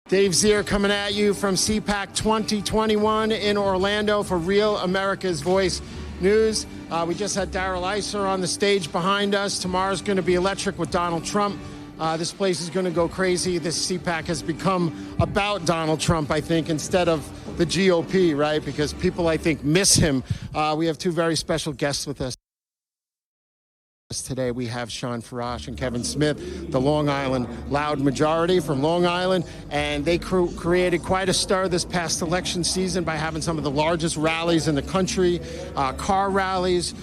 Dave Zere coming at you from CPAC 2021 in Orlando for Real America's Voice News. We just had Darrell Issa on the stage behind us. Tomorrow's going to be electric with Donald Trump. This place is going to go crazy. This CPAC has become about Donald Trump, I think, instead of the GOP, right? Because people, I think, miss him. We have two very special guests with us. Today we have Shawn Farash and Kevin Smith, the Long Island Loud Majority from Long Island, and they created quite a stir this past election season by having some of the largest rallies in the country, car rallies.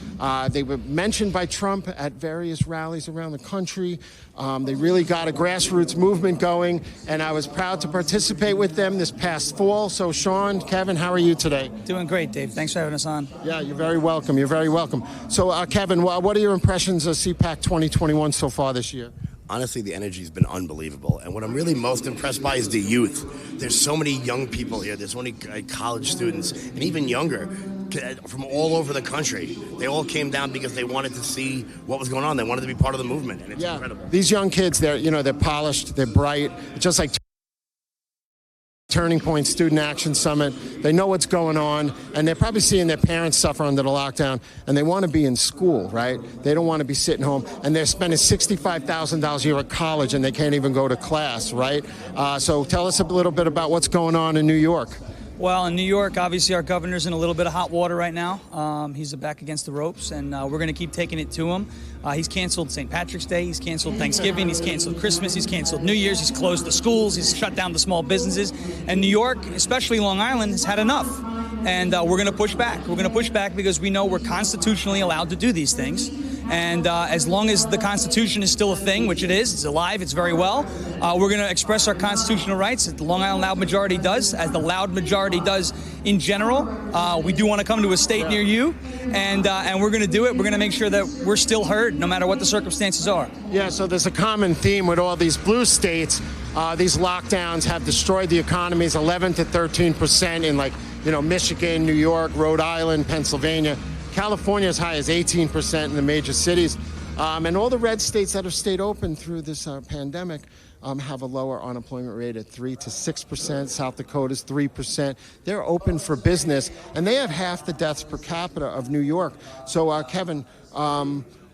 They were mentioned by Trump at various rallies around the country. They really got a grassroots movement going, and I was proud to participate with them this past fall. So Shawn, Kevin, how are you today? Doing great, Dave. Thanks for having us on. Yeah, you're very welcome. You're very welcome. So Kevin, what are your impressions of CPAC 2021 so far this year? Honestly, the energy's been unbelievable. And what I'm really most impressed by is the youth. There's so many young people here. There's so many college students and even younger from all over the country. They all came down because they wanted to see what was going on. They wanted to be part of the movement, and it's incredible. These young kids, they're polished, they're bright, just like Turning Point Student Action Summit. They know what's going on, and they're probably seeing their parents suffer under the lockdown, and they want to be in school, right? They don't want to be sitting home, and they're spending $65,000 a year at college, and they can't even go to class, right? So tell us a little bit about what's going on in New York. Well, in New York, obviously our governor's in a little bit of hot water right now. He's back against the ropes, and we're going to keep taking it to him. He's canceled St. Patrick's Day, he's canceled Thanksgiving, he's canceled Christmas, he's canceled New Year's, he's closed the schools, he's shut down the small businesses. And New York, especially Long Island, has had enough. And we're going to push back. We're going to push back because we know we're constitutionally allowed to do these things. And as long as the Constitution is still a thing, which it is, it's alive, it's very well, we're going to express our constitutional rights, as the Long Island Loud Majority does, as the Loud Majority does in general. We do want to come to a state near you, and we're going to do it. We're going to make sure that we're still heard, no matter what the circumstances are. Yeah, so there's a common theme with all these blue states. These lockdowns have destroyed the economies 11 to 13% in Michigan, New York, Rhode Island, Pennsylvania. California as high as 18% in the major cities. And all the red states that have stayed open through this pandemic have a lower unemployment rate at 3 to 6%. South Dakota's 3%. They're open for business, and they have half the deaths per capita of New York. So, Kevin,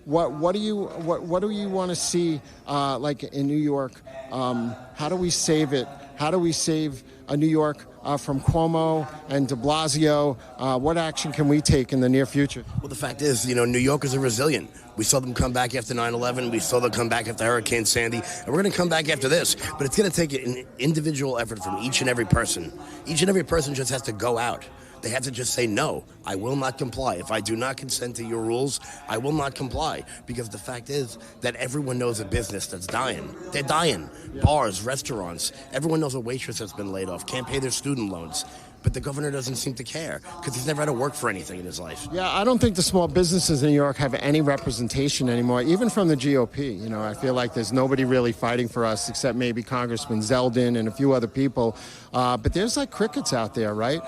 what do you want to see like in New York? How do we save it? How do we save New York from Cuomo and de Blasio? What action can we take in the near future? Well, the fact is, New Yorkers are resilient. We saw them come back after 9/11. We saw them come back after Hurricane Sandy. And we're going to come back after this. But it's going to take an individual effort from each and every person. Each and every person just has to go out. They have to just say, no, I will not comply. If I do not consent to your rules, I will not comply. Because the fact is that everyone knows a business that's dying. They're dying. Yeah. Bars, restaurants. Everyone knows a waitress that's been laid off, can't pay their student loans. But the governor doesn't seem to care because he's never had to work for anything in his life. Yeah, I don't think the small businesses in New York have any representation anymore, even from the GOP. I feel like there's nobody really fighting for us except maybe Congressman Zeldin and a few other people. But there's like crickets out there, right?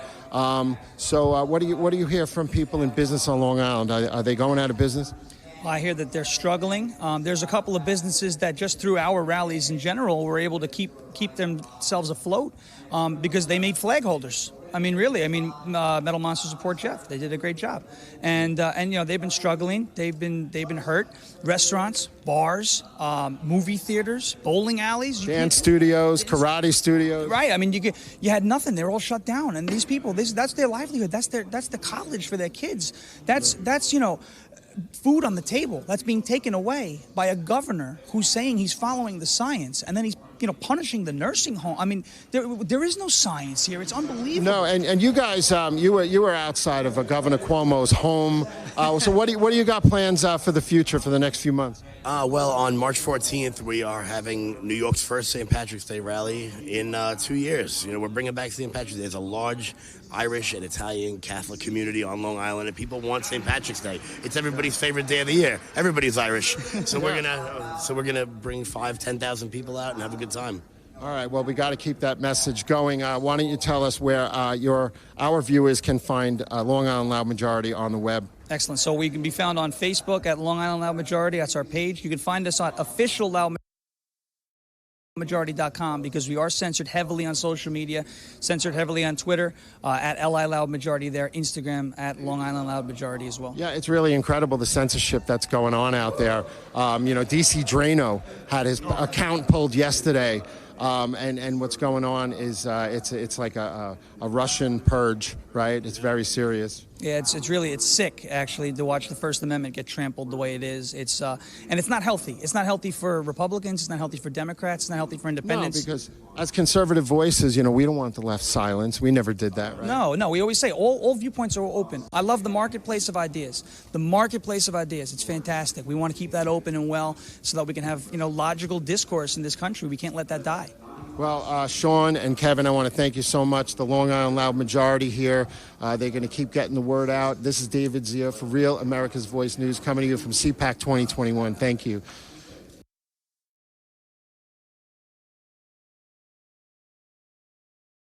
So what do you hear from people in business on Long Island? Are they going out of business? I hear that they're struggling. There's a couple of businesses that just through our rallies in general were able to keep themselves afloat because they made flag holders. I mean, really. Metal Monster Support Jeff. They did a great job, and they've been struggling. They've been hurt. Restaurants, bars, movie theaters, bowling alleys, dance studios, karate studios. Right. I mean, you had nothing. They were all shut down, and these people, that's their livelihood. That's the college for their kids. That's food on the table that's being taken away by a governor who's saying he's following the science, and then he's punishing the nursing home. I mean, there is no science here. It's unbelievable. No, and you guys, you were outside of Governor Cuomo's home. So what do you got plans for the future for the next few months? Well, on March 14th, we are having New York's first St. Patrick's Day rally in 2 years. We're bringing back St. Patrick's Day. There's a large Irish and Italian Catholic community on Long Island, and people want St. Patrick's Day. It's everybody's favorite day of the year. Everybody's Irish, so we're gonna bring 5,000-10,000 people out and have a good time. All right. Well, we got to keep that message going. Why don't you tell us where our viewers can find Long Island Loud Majority on the web? Excellent. So we can be found on Facebook at Long Island Loud Majority. That's our page. You can find us on Official Loud Majority. Majority.com, because we are censored heavily on social media, censored heavily on Twitter, at LI Loud Majority there, Instagram at Long Island Loud Majority as well. Yeah, it's really incredible, the censorship that's going on out there. DC Drano had his account pulled yesterday, and what's going on is it's like a Russian purge, right? It's very serious. Yeah, it's sick actually to watch the First Amendment get trampled the way it is. And it's not healthy. It's not healthy for Republicans. It's not healthy for Democrats. It's not healthy for independents. No, because as conservative voices, we don't want the left silenced. We never did that, right? No. We always say all viewpoints are open. I love the marketplace of ideas. The marketplace of ideas. It's fantastic. We want to keep that open and well so that we can have logical discourse in this country. We can't let that die. Well, Shawn and Kevin, I want to thank you so much. The Long Island Loud Majority here. They're going to keep getting the word out. This is David Zere for Real America's Voice News, coming to you from CPAC 2021. Thank you.